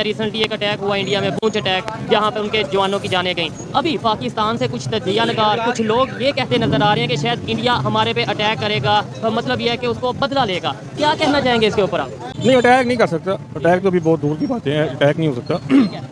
Recently एक attack हुआ India में, पूंछ अटैक, जहां पे उनके जवानों की जानें गईं। अभी पाकिस्तान से कुछ तजिया नगार, कुछ लोग ये कहते नजर आ रहे हैं कि शायद इंडिया हमारे पे अटैक करेगा, मतलब यह है कि उसको बदला लेगा। क्या कहना चाहेंगे इसके ऊपर आप? नहीं, अटैक नहीं कर सकता। अटैक तो भी बहुत दूर की बातें हैं, अटैक नहीं हो सकता।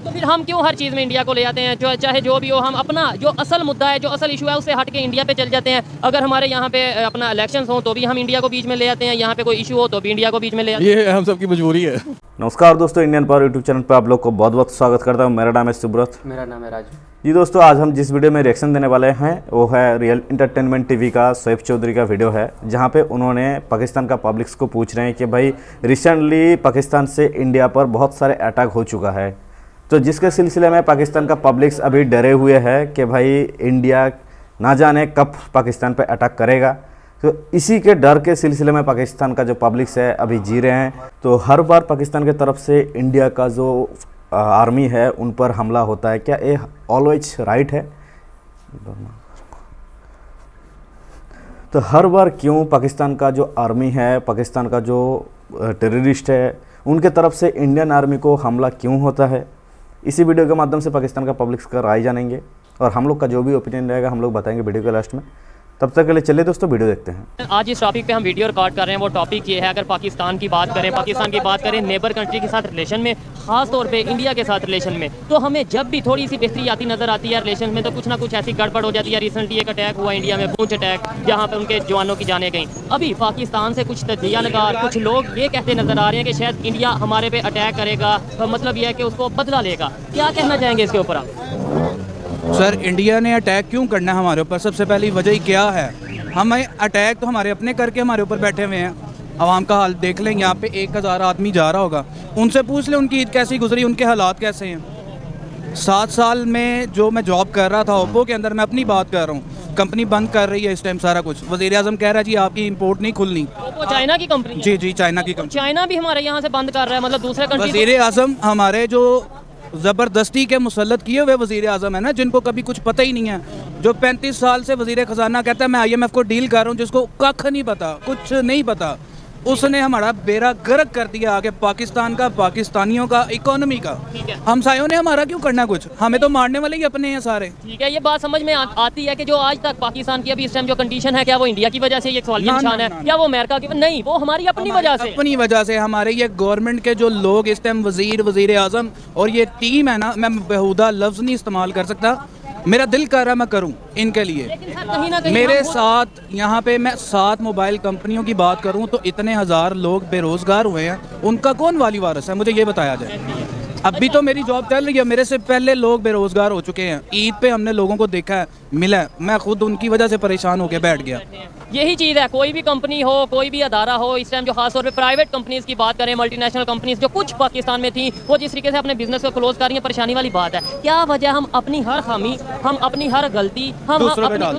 तो फिर हम क्यों हर चीज़ में इंडिया को ले जाते हैं? जो चाहे जो भी हो, हम अपना जो असल मुद्दा है, जो असल इशू है, उससे हट के इंडिया पे चल जाते हैं। अगर हमारे यहाँ पे अपना इलेक्शंस हो तो भी हम इंडिया को बीच में ले आते हैं, यहाँ पे कोई इशू हो तो भी इंडिया को बीच में ले आते हैं। ये हम सबकी मजबूरी है। नमस्कार दोस्तों, इंडियन पावर यूट्यूब चैनल पर आप लोग को बहुत बहुत स्वागत करता हूँ। मेरा नाम है सुब्रत। मेरा नाम है राजू। जी दोस्तों, आज हम जिस वीडियो में रिएक्शन देने वाले हैं वो है रियल इंटरटेनमेंट टीवी का शोएब चौधरी का वीडियो है, जहां पे उन्होंने पाकिस्तान का पब्लिक्स को पूछ रहे हैं कि भाई रिसेंटली पाकिस्तान से इंडिया पर बहुत सारे अटैक हो चुका है, तो जिसके सिलसिले में पाकिस्तान का पब्लिक्स अभी डरे हुए है कि भाई इंडिया ना जाने कब पाकिस्तान पर अटैक करेगा। तो इसी के डर के सिलसिले में पाकिस्तान का जो पब्लिक्स है अभी जी रहे हैं। तो हर बार पाकिस्तान की तरफ से इंडिया का जो आर्मी है उन पर हमला होता है, क्या ये ऑलवेज राइट है? तो हर बार क्यों पाकिस्तान का जो आर्मी है, पाकिस्तान का जो टेररिस्ट है, उनके तरफ से इंडियन आर्मी को हमला क्यों होता है? इसी वीडियो के माध्यम से पाकिस्तान का पब्लिक्स का राय जानेंगे और हम लोग का जो भी ओपिनियन रहेगा हम लोग बताएंगे वीडियो के लास्ट में। तब तक के लिए चलिए दोस्तों वीडियो देखते हैं। आज इस टॉपिक पे हम वीडियो रिकॉर्ड कर रहे हैं, वो टॉपिक ये है, अगर पाकिस्तान की बात करें नेबर कंट्री के साथ रिलेशन में, खास तौर पे इंडिया के साथ रिलेशन में, तो हमें जब भी थोड़ी सी बेहतरी आती नजर आती है रिलेशन में, तो कुछ ना कुछ ऐसी गड़बड़ हो जाती है। रिसेंटली एक अटैक हुआ इंडिया में, पूंछ अटैक, जहाँ पे उनके जवानों की जानें गईं। अभी पाकिस्तान से कुछ तजिया नगार, कुछ लोग ये कहते नजर आ रहे हैं कि शायद इंडिया हमारे पे अटैक करेगा, मतलब यह है कि उसको बदला लेगा। क्या कहना चाहेंगे इसके ऊपर आप? सर, इंडिया ने अटैक क्यों करना है हमारे ऊपर? सबसे पहली वजह क्या है? हमें अटैक तो हमारे अपने करके हमारे ऊपर बैठे हुए हैं। आवाम का हाल देख लें, यहाँ पे 1000 आदमी जा रहा होगा, उनसे पूछ लें उनकी ईद कैसी गुजरी, उनके हालात कैसे हैं। 7 साल में जो मैं जॉब कर रहा था ओप्पो के अंदर, मैं अपनी बात कर रहा हूँ, कंपनी बंद कर रही है इस टाइम सारा कुछ। वज़ीर आज़म कह रहा है जी आपकी इंपोर्ट नहीं खुलनी। ओप्पो चाइना की कंपनी? जी जी, चाइना की कंपनी। चाइना भी हमारे यहाँ से बंद कर रहा है, मतलब दूसरे कंट्री। वज़ीर आज़म हमारे जो ज़बरदस्ती के मुसल्लत किए हुए वज़ीर आज़म है ना, जिनको कभी कुछ पता ही नहीं है, जो 35 साल से वज़ीर ख़जाना कहता है मैं IMF को डील कर रहा हूँ, जिसको कख नहीं पता, कुछ नहीं पता, उसने हमारा बेड़ा गर्क कर दिया आगे पाकिस्तान का, पाकिस्तानियों का, इकोनॉमी का। हमसायों ने हमारा क्यों करना कुछ? हमें तो मारने वाले ही अपने हैं सारे। ठीक है, ये बात समझ में आती है कि जो आज तक पाकिस्तान की अभी इस टाइम जो कंडीशन है, क्या वो इंडिया की वजह से ये सवाल की निशान है, या वो अमेरिका की? नहीं, वो हमारी अपनी वजह से। अपनी वजह से हमारे ये गवर्नमेंट के जो लोग इस टाइम वज़ीर आज़म और ये टीम है ना, मैं बेहुदा लफ्ज़ नहीं इस्तेमाल कर सकता, मेरा दिल कर रहा है मैं करूं इनके लिए। कहीं ना कहीं मेरे साथ यहाँ पे मैं 7 मोबाइल कंपनियों की बात करूं तो इतने हज़ार लोग बेरोज़गार हुए हैं, उनका कौन वाली वारिस है? मुझे ये बताया जाए। अभी तो मेरी जॉब चल रही है, मेरे से पहले लोग बेरोज़गार हो चुके हैं। ईद पे हमने लोगों को देखा है, मिला है, मैं खुद उनकी वजह से परेशान होकर बैठ गया। यही चीज़ है, कोई भी कंपनी हो, कोई भी अदारा हो, इस टाइम जो खासतौर पे प्राइवेट कंपनीज़ की बात करें, मल्टीनेशनल कंपनीज़ जो कुछ पाकिस्तान में थी, वो जिस तरीके से अपने बिजनेस को क्लोज कर रही है, परेशानी वाली बात है। क्या वजह हम अपनी हर खामी, हम अपनी हर गलती हम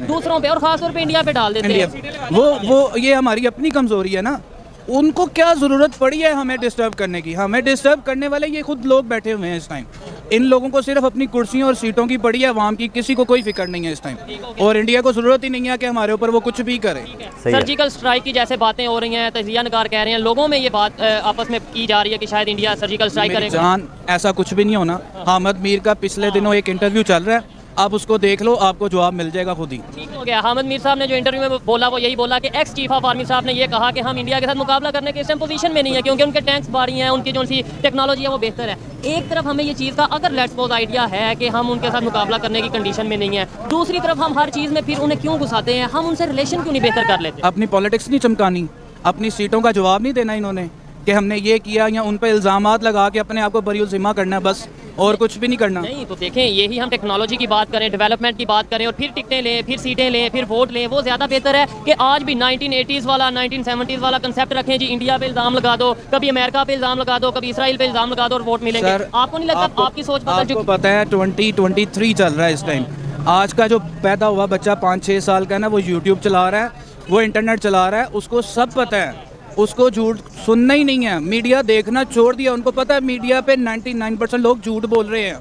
दूसरों पे और खासतौर पे इंडिया पे डाल देते हैं? वो ये हमारी अपनी कमज़ोरी है ना। उनको क्या ज़रूरत पड़ी है हमें डिस्टर्ब करने की? हमें डिस्टर्ब करने वाले ये खुद लोग बैठे हुए हैं इस टाइम। इन लोगों को सिर्फ अपनी कुर्सियों और सीटों की पड़ी है, अवाम की किसी को कोई फिक्र नहीं है इस टाइम, और इंडिया को ज़रूरत ही नहीं है कि हमारे ऊपर वो कुछ भी करे। सर्जिकल स्ट्राइक की जैसे बातें हो रही हैं, तजिया नगार कह रहे हैं, लोगों में ये बात आपस में की जा रही है कि शायद इंडिया सर्जिकल स्ट्राइक करेगा। जान, ऐसा कुछ भी नहीं होना। हामिद मीर का पिछले दिनों एक इंटरव्यू चल रहा है, आप उसको देख लो, आपको जवाब मिल जाएगा खुद ही। ठीक हो गया। हामिद मीर साहब ने जो इंटरव्यू में बोला वो यही बोला कि एक्स चीफ ऑफ आर्मी साहब ने ये कहा कि हम इंडिया के साथ मुकाबला करने के इस टाइम पोजीशन में नहीं है, क्योंकि उनके टैंक्स भारी हैं, उनकी जो सी टेक्नोलॉजी है वो बेहतर है। एक तरफ हमें ये चीज़ का अगर लेट्स सपोज आइडिया है कि हम उनके साथ मुकाबला करने की कंडीशन में नहीं है, दूसरी तरफ हम हर चीज़ में फिर उन्हें क्यों घुसाते हैं? हम उनसे रिलेशन क्यों नहीं बेहतर कर लेते? अपनी पॉलिटिक्स नहीं चमकानी, अपनी सीटों का जवाब नहीं देना इन्होंने कि हमने ये किया, या उन पर इल्ज़ामात लगा के अपने आप को बरीउल ज़िम्मा करना, बस और कुछ भी नहीं करना। नहीं तो देखें, यही हम टेक्नोलॉजी की बात करें, डेवलपमेंट की बात करें, और फिर टिकटें लें, फिर सीटें लें, फिर वोट लें, वो ज़्यादा बेहतर है कि आज भी 1980s वाला 1970s वाला कंसेप्ट रखें जी, इंडिया पे इल्ज़ाम लगा दो, कभी अमेरिका पे इल्ज़ाम लगा दो, कभी इसराइल पे इल्ज़ाम लगा दो और वोट मिलेंगे। आपको नहीं लगता आपकी सोच आपको पता है 2023 चल रहा है इस टाइम। आज का जो पैदा हुआ बच्चा 5-6 साल का है ना, वो यूट्यूब चला रहा है, वो इंटरनेट चला रहा है, उसको सब पता है, उसको झूठ सुनना ही नहीं है, मीडिया देखना छोड़ दिया। उनको पता है मीडिया पे 99% लोग झूठ बोल रहे हैं।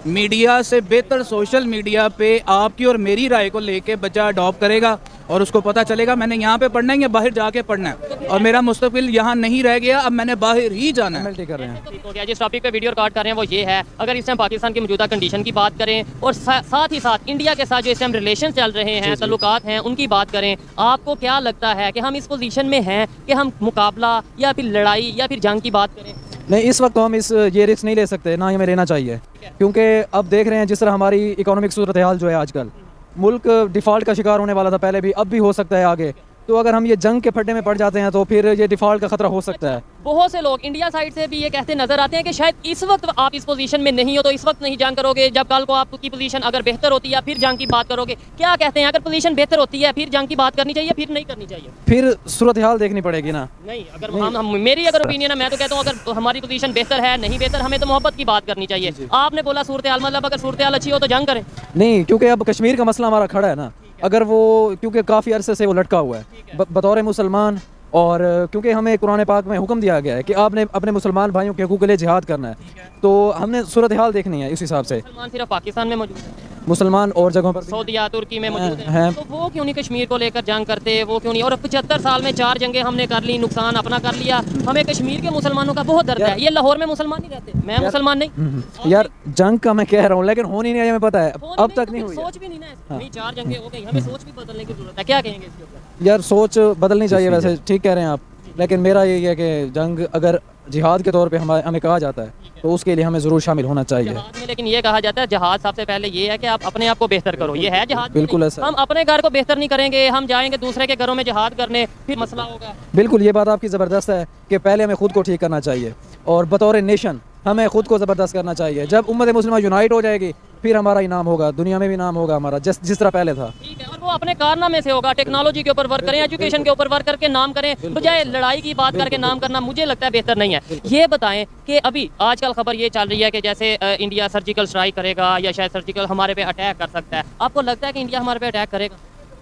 मीडिया से बेहतर सोशल मीडिया पे आपकी और मेरी राय को लेके बच्चा अडॉप्ट करेगा, और उसको पता चलेगा मैंने यहाँ पे पढ़ना है या बाहर जाके पढ़ना है, और मेरा मुस्तकबिल यहाँ नहीं रह गया, अब मैंने बाहर ही जाना है। कर रहे हैं। ठीक हो गया। जिस टॉपिक पे वीडियो रिकॉर्ड कर रहे हैं वो ये है, अगर इस टाइम पाकिस्तान की मौजूदा कंडीशन की बात करें और साथ ही साथ इंडिया के साथ जो इस टाइम रिलेशन चल रहे हैं, तल्लुकात हैं, उनकी बात करें, आपको क्या लगता है कि हम इस पोजीशन में हैं कि हम मुकाबला या फिर लड़ाई या फिर जंग की बात करें? नहीं, इस वक्त तो हम ये रिस्क नहीं ले सकते, ना ही हमें लेना चाहिए, क्योंकि अब देख रहे हैं जिस तरह हमारी इकोनॉमिक सूरत हाल जो है आजकल, मुल्क डिफ़ॉल्ट का शिकार होने वाला था पहले भी, अब भी हो सकता है आगे। तो अगर हम ये जंग के फड्डे में पड़ जाते हैं तो फिर ये डिफ़ॉल्ट का ख़तरा हो सकता है। बहुत से लोग इंडिया साइड से भी ये कहते नजर आते हैं कि शायद इस वक्त आप इस पोजीशन में नहीं हो तो इस वक्त नहीं जंग करोगे, जब कल को आपकी पोजीशन अगर बेहतर होती है फिर जंग की बात करोगे। क्या कहते हैं, अगर पोजीशन बेहतर होती है फिर जंग की बात करनी चाहिए, फिर नहीं करनी चाहिए? फिर सूरत हाल देखनी पड़ेगी ना। नहीं, अगर हम मेरी अगर ओपिनियन है, मैं तो कहता हूँ अगर हमारी पोजीशन बेहतर है नहीं बेहतर, हमें तो मोहब्बत की बात करनी चाहिए। आपने बोला सूरत हाल, मतलब अगर सूरत हाल अच्छी हो तो जंग करें? नहीं, क्योंकि अब कश्मीर का मसला हमारा खड़ा है ना, अगर वो क्योंकि काफ़ी अरसे से वो लटका हुआ है बतौर मुसलमान, और क्योंकि हमें कुरान पाक में हुक्म दिया गया है कि आपने अपने मुसलमान भाइयों के हकूक़ के लिए जिहाद करना है, तो हमने सूरत हाल देखनी है इस हिसाब से। मुसलमान सिर्फ पाकिस्तान में मौजूद है, मुसलमान और जगहों पर सऊदीया तुर्की में मौजूद हैं। है, तो वो क्यों नहीं कश्मीर को लेकर जंग करते? वो क्यों नहीं? और 75 साल में 4 जंगें हमने कर ली, नुकसान अपना कर लिया, हमें कश्मीर के मुसलमानों का बहुत दर्द है। ये लाहौर में मुसलमान नहीं रहते, मैं मुसलमान नहीं। यार जंग का मैं कह रहा हूँ, लेकिन होनी नहीं है, हमें पता है, अब तक नहीं हुई है। सोच भी नहीं ना, नहीं 4 जंगें हो गई, हमें सोच भी बदलने की जरूरत है। क्या कहेंगे इसके ऊपर? यार सोच बदलनी चाहिए, वैसे ठीक कह रहे हैं आप, लेकिन मेरा यही है कि जंग अगर जिहाद के तौर पे हमें कहा जाता है तो उसके लिए हमें ज़रूर शामिल होना चाहिए जहाद में। लेकिन ये कहा जाता है जहाद सबसे पहले ये है कि आप अपने आप को बेहतर करो, ये है जहाद? बिल्कुल ऐसा। हम अपने घर को बेहतर नहीं करेंगे, हम जाएंगे दूसरे के घरों में जहाद करने, फिर मसला होगा। बिल्कुल, ये बात आपकी ज़बरदस्त है कि पहले हमें खुद को ठीक करना चाहिए, और बतौर नेशन हमें खुद को ज़बरदस्त करना चाहिए। जब उम्मत मुस्लिमा यूनाइट हो जाएगी फिर हमारा इनाम होगा, दुनिया में भी नाम होगा हमारा, जिस तरह पहले था। ठीक है, और वो अपने कारनामे से होगा। टेक्नोलॉजी के ऊपर वर्क करें, एजुकेशन के ऊपर वर्क करके नाम करें, बजाय लड़ाई की बात करके नाम करना मुझे लगता है बेहतर नहीं है। ये बताएं कि अभी आजकल खबर ये चल रही है कि जैसे इंडिया सर्जिकल स्ट्राइक करेगा या शायद सर्जिकल हमारे पे अटैक कर सकता है। आपको लगता है कि इंडिया हमारे पे अटैक करेगा?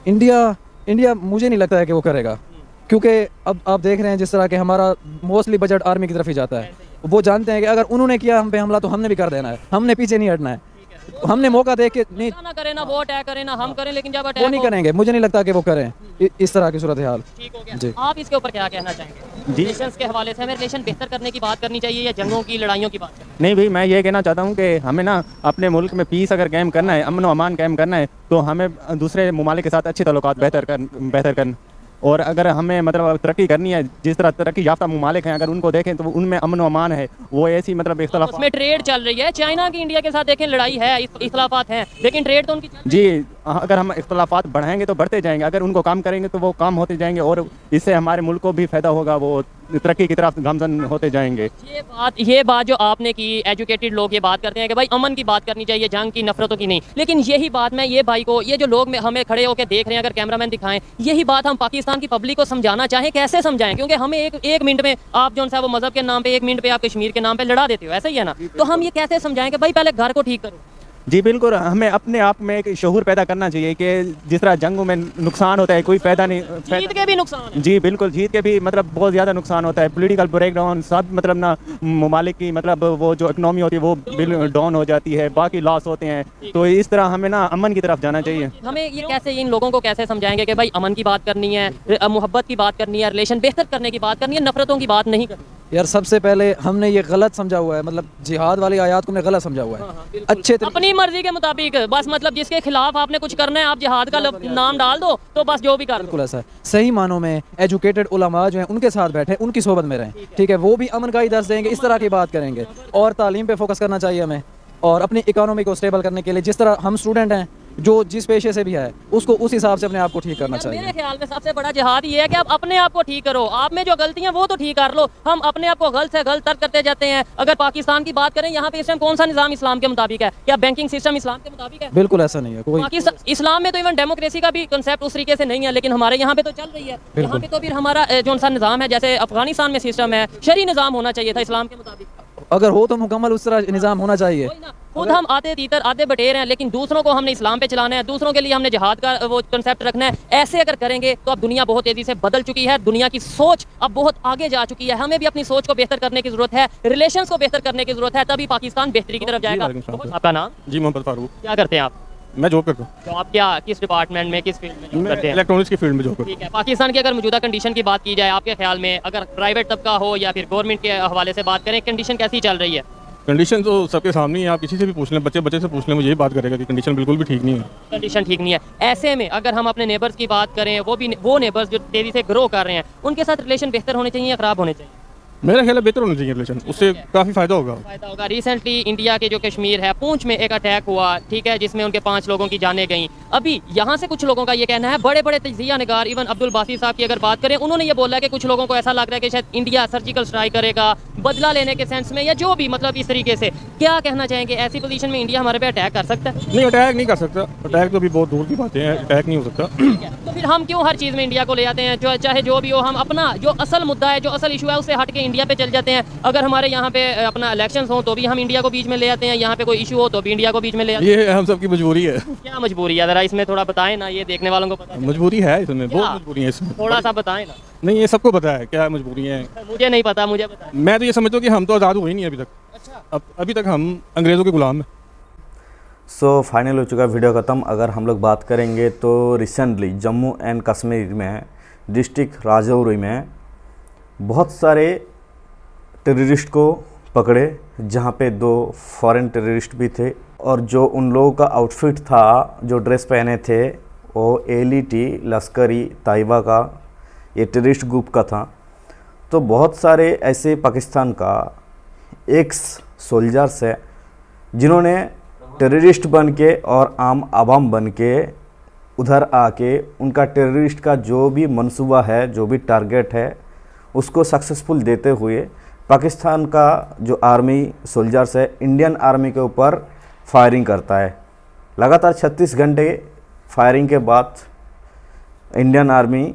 इंडिया मुझे नहीं लगता है कि वो करेगा, क्योंकि अब आप देख रहे हैं जिस तरह के हमारा मोस्टली बजट आर्मी की तरफ ही जाता है। वो जानते हैं कि अगर उन्होंने किया हम पे हमला तो हमने भी कर देना है, हमने पीछे नहीं हटना है। हमने मौका देख के नहीं ना करें, ना वो अटैक करें ना हम करें, लेकिन जब वो अटैक नहीं करेंगे, मुझे नहीं लगता कि वो करें इस तरह की सूरत हाल। ठीक हो गया। जी। आप इसके ऊपर क्या कहना चाहेंगे? रिलेशंस के हवाले से हमें रिलेशन बेहतर करने की बात करनी चाहिए या जंगों की लड़ाइयों की बात करनी? नहीं भाई, मैं ये कहना चाहता हूँ कि हमें ना अपने मुल्क में पीस अगर कायम करना है, अमन व अमान कायम करना है, तो हमें दूसरे ममालिक के साथ अच्छे ताल्लुकात बेहतर करना। और अगर हमें मतलब तरक्की करनी है, जिस तरह तरक्की याफ्ता ममालिक हैं, अगर उनको देखें तो उनमें अमन व अमान है, वो ऐसी मतलब इख्तलाफ उसमें ट्रेड चल रही है। चाइना की इंडिया के साथ देखें लड़ाई है, इख्तलाफात हैं, लेकिन ट्रेड तो उनकी चल रही है। जी, अगर हम इख्तलाफात बढ़ाएंगे तो बढ़ते जाएंगे, अगर उनको काम करेंगे तो वो काम होते जाएंगे, और इससे हमारे मुल्क को भी फ़ायदा होगा, वो तरक्की की तरफ गामजन होते जाएंगे। ये बात जो आपने की, एजुकेटेड लोग ये बात करते हैं कि भाई अमन की बात करनी चाहिए, जंग की, नफरतों की नहीं। लेकिन यही बात मैं ये भाई को, ये जो लोग हमें खड़े होकर देख रहे हैं, अगर कैमरामैन दिखाएं, यही बात हम पाकिस्तान की पब्लिक को समझाना चाहें, कैसे समझाएं? क्योंकि हमें एक मिनट में आप जो सा वो मजहब के नाम पे, 1 मिनट पे आप कश्मीर के नाम पे लड़ा देते हो, ऐसा ही है ना? तो हम ये कैसे समझाएं कि भाई पहले घर को ठीक करो? जी बिल्कुल, हमें अपने आप में एक शऊर पैदा करना चाहिए कि जिस तरह जंगों में नुकसान होता है, कोई फ़ायदा नहीं। जीत के भी नुकसान है। जी बिल्कुल, जीत के भी मतलब बहुत ज़्यादा नुकसान होता है, पॉलिटिकल ब्रेकडाउन, सब मतलब ना ममालिक की मतलब वो जो इकनॉमी होती है वो डाउन हो जाती है, बाकी लॉस होते हैं। तो इस तरह हमें ना अमन की तरफ जाना चाहिए। हमें ये कैसे, इन लोगों को कैसे समझाएंगे कि भाई अमन की बात करनी है, मोहब्बत की बात करनी है, रिलेशन बेहतर करने की बात करनी है, नफरतों की बात नहीं करनी? यार सबसे पहले हमने ये गलत समझा हुआ है, मतलब जिहाद वाली आयत को हमने गलत समझा हुआ है। अच्छे अपनी मर्जी के मुताबिक बस, मतलब जिसके खिलाफ आपने कुछ करना है आप जिहाद का नाम डाल दो तो बस जो भी कर बिल्कुल ऐसा है। सही मानों में एजुकेटेड उलमा जो हैं उनके साथ बैठे, उनकी सोबत में रहें, ठीक है? वो भी अमन का ही दर्स देंगे, इस तरह की बात करेंगे। और तालीम पे फोकस करना चाहिए हमें, और अपनी इकोनॉमी को स्टेबल करने के लिए जिस तरह हम स्टूडेंट हैं, जो जिस पेशे से भी है उसको उस हिसाब से अपने आप को ठीक करना चाहिए। मेरे ख्याल में सबसे बड़ा जिहाद ये है कि आप अपने आप को ठीक करो। आप में जो गलतियां वो तो ठीक कर लो, हम अपने आप को गलत से गलत तर्क करते जाते हैं। अगर पाकिस्तान की बात करें, यहाँ पे इस टाइम कौन सा निज़ाम इस्लाम के मुताबिक है? क्या बैंकिंग सिस्टम इस्लाम के मुताबिक है? बिल्कुल ऐसा नहीं है कोई। पाकिस्तान इस्लाम में तो इवन डेमोक्रेसी का भी कंसेप्ट उस तरीके से नहीं है, लेकिन हमारे यहाँ पे तो चल रही है। यहाँ पे तो फिर हमारा जो सा निज़ाम है, जैसे अफगानिस्तान में सिस्टम है, शरी निज़ाम होना चाहिए था इस्लाम के मुताबिक। अगर हो तो मुकम्मल उस तरह निज़ाम होना चाहिए। खुद हम आधे तीतर आधे बटेर हैं, लेकिन दूसरों को हमने इस्लाम पे चलाना है, दूसरों के लिए हमने जिहाद का वो कंसेप्ट रखना है। ऐसे अगर करेंगे तो अब दुनिया बहुत तेजी से बदल चुकी है, दुनिया की सोच अब बहुत आगे जा चुकी है। हमें भी अपनी सोच को बेहतर करने की जरूरत है, रिलेशंस को बेहतर करने की जरूरत है, तभी पाकिस्तान बेहतरी की तरफ जाएगा। आपका नाम? जी मोहम्मद फारूक। क्या करते हैं आप? मैं जॉब करता हूँ। तो आप क्या किस डिपार्टमेंट में किस फील्ड में जॉब मैं करते हैं? इलेक्ट्रॉनिक्स की फील्ड में जॉब करता ठीक है, पाकिस्तान की अगर मौजूदा कंडीशन की बात की जाए आपके ख्याल में, अगर प्राइवेट तबका हो या फिर गवर्नमेंट के हवाले से बात करें, कंडीशन कैसी चल रही है? हूँ। कंडीशन तो सबके सामने ही है, आप किसी से भी पूछ लें, बच्चे से पूछ लें, वो यही बात करेगा कि कंडीशन बिल्कुल भी ठीक नहीं है। कंडीशन ठीक नहीं है। ऐसे में अगर हम अपने नेबर्स की बात करें, वो नेबर्स जो तेजी से ग्रो कर रहे हैं, उनके साथ रिलेशन बेहतर होने चाहिए या ख़राब होने चाहिए? मेरा ख्याल है बेहतर होना चाहिए रिलेशन, उससे काफ़ी फ़ायदा होगा। फायदा होगा। रिसेंटली इंडिया के जो कश्मीर है, पूंछ में एक अटैक हुआ, ठीक है, जिसमें उनके 5 लोगों की जानें गईं। अभी यहाँ से कुछ लोगों का ये कहना है, बड़े बड़े तजिया निगार, इवन अब्दुल बासी साहब की अगर बात करें, उन्होंने ये बोला कि कुछ लोगों को ऐसा लग रहा है कि शायद इंडिया सर्जिकल स्ट्राइक करेगा, बदला लेने के सेंस में, या जो भी मतलब इस तरीके से। क्या कहना चाहेंगे, ऐसी पोजीशन में इंडिया हमारे पे अटैक कर सकता है? नहीं, अटैक नहीं कर सकता, अटैक तो अभी बहुत दूर की बातें हैं, अटैक नहीं हो सकता। तो फिर हम क्यों हर चीज़ में इंडिया को ले आते हैं? जो चाहे जो भी हो, हम अपना जो असल मुद्दा है, जो असल इशू है, उससे हट के इंडिया पे चल जाते हैं। अगर हमारे यहाँ पे अपना इलेक्शंस हो तो भी हम इंडिया को बीच में ले आते हैं, यहाँ पे कोई इशू हो तो भी इंडिया को बीच में ले आते ये हम सबकी मजबूरी है, हैं। क्या मजबूरी है, ज़रा इसमें थोड़ा बताएं ना, ये देखने वालों को पता है। मजबूरी है इसमें, क्या? बहुत मजबूरी है इसमें। थोड़ा सा बताएं ना। नहीं, ये सबको पता है क्या मजबूरी है। मुझे नहीं पता, मुझे बताएं। मैं तो ये समझता हूँ कि हम तो आज़ाद हुए ही नहीं अभी तक। अच्छा, अभी तक हम अंग्रेज़ों के गुलाम हैं। सो फाइनल हो चुका वीडियो ख़त्म। अगर हम लोग बात करेंगे तो रिसेंटली जम्मू एंड कश्मीर में डिस्ट्रिक्ट राजौरी में बहुत सारे टेररिस्ट को पकड़े, जहाँ पे 2 फॉरेन टेररिस्ट भी थे, और जो उन लोगों का आउटफिट था, जो ड्रेस पहने थे, वो एलईटी लश्करी ताइबा का ये टेररिस्ट ग्रुप का था। तो बहुत सारे ऐसे पाकिस्तान का एक्स सोल्जर्स है जिन्होंने टेररिस्ट बन के और आम आवाम बन के उधर आके उनका टेररिस्ट का जो भी मंसूबा है, जो भी टारगेट है, उसको सक्सेसफुल देते हुए पाकिस्तान का जो आर्मी सोल्जर्स है इंडियन आर्मी के ऊपर फायरिंग करता है। लगातार 36 घंटे फायरिंग के बाद इंडियन आर्मी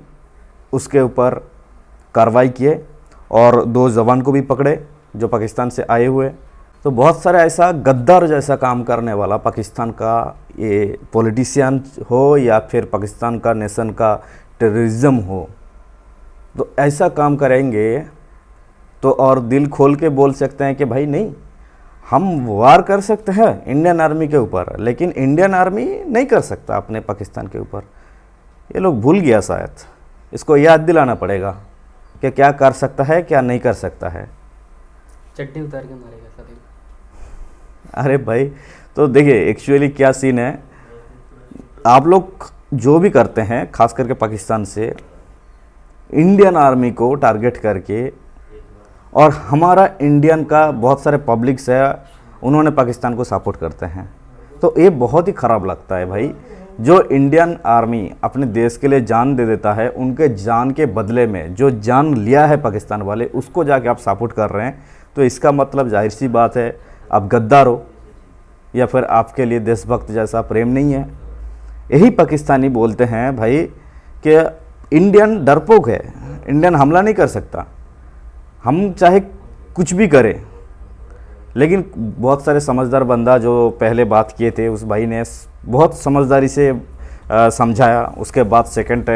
उसके ऊपर कार्रवाई किए और 2 जवान को भी पकड़े जो पाकिस्तान से आए हुए। तो बहुत सारे ऐसा गद्दार जैसा काम करने वाला पाकिस्तान का ये पॉलिटिशियन हो या फिर पाकिस्तान का नेशन का टेररिज्म हो, तो ऐसा काम करेंगे तो और दिल खोल के बोल सकते हैं कि भाई नहीं, हम वार कर सकते हैं इंडियन आर्मी के ऊपर, लेकिन इंडियन आर्मी नहीं कर सकता अपने पाकिस्तान के ऊपर। ये लोग भूल गया शायद, इसको याद दिलाना पड़ेगा कि क्या कर सकता है क्या नहीं कर सकता है। चड्डी उतार के मारेगा सभी। अरे भाई, तो देखिए एक्चुअली क्या सीन है, आप लोग जो भी करते हैं खास करके पाकिस्तान से इंडियन आर्मी को टारगेट करके, और हमारा इंडियन का बहुत सारे पब्लिक्स है उन्होंने पाकिस्तान को सपोर्ट करते हैं, तो ये बहुत ही ख़राब लगता है भाई। जो इंडियन आर्मी अपने देश के लिए जान दे देता है, उनके जान के बदले में जो जान लिया है पाकिस्तान वाले, उसको जाके आप सपोर्ट कर रहे हैं, तो इसका मतलब जाहिर सी बात है आप गद्दार हो या फिर आपके लिए देशभक्त जैसा प्रेम नहीं है। यही पाकिस्तानी बोलते हैं भाई कि इंडियन डरपोक है, इंडियन हमला नहीं कर सकता, हम चाहे कुछ भी करें। लेकिन बहुत सारे समझदार बंदा जो पहले बात किए थे, उस भाई ने बहुत समझदारी से समझाया। उसके बाद सेकंड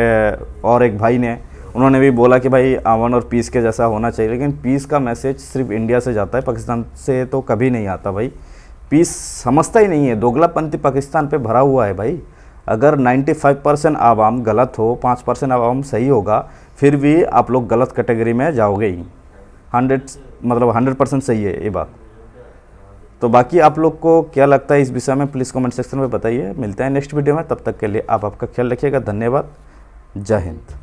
और एक भाई ने, उन्होंने भी बोला कि भाई अमन और पीस के जैसा होना चाहिए, लेकिन पीस का मैसेज सिर्फ इंडिया से जाता है, पाकिस्तान से तो कभी नहीं आता भाई। पीस समझता ही नहीं है, दोगलापंथी पाकिस्तान पे भरा हुआ है भाई। अगर 95% आवाम गलत हो, 5% आवाम सही होगा, फिर भी आप लोग गलत कैटेगरी में जाओगे ही। 100% सही है ये बात। तो बाकी आप लोग को क्या लगता है इस विषय में, प्लीज़ कमेंट सेक्शन में बताइए। मिलते हैं नेक्स्ट वीडियो में, तब तक के लिए आप आपका ख्याल रखिएगा। धन्यवाद, जय हिंद।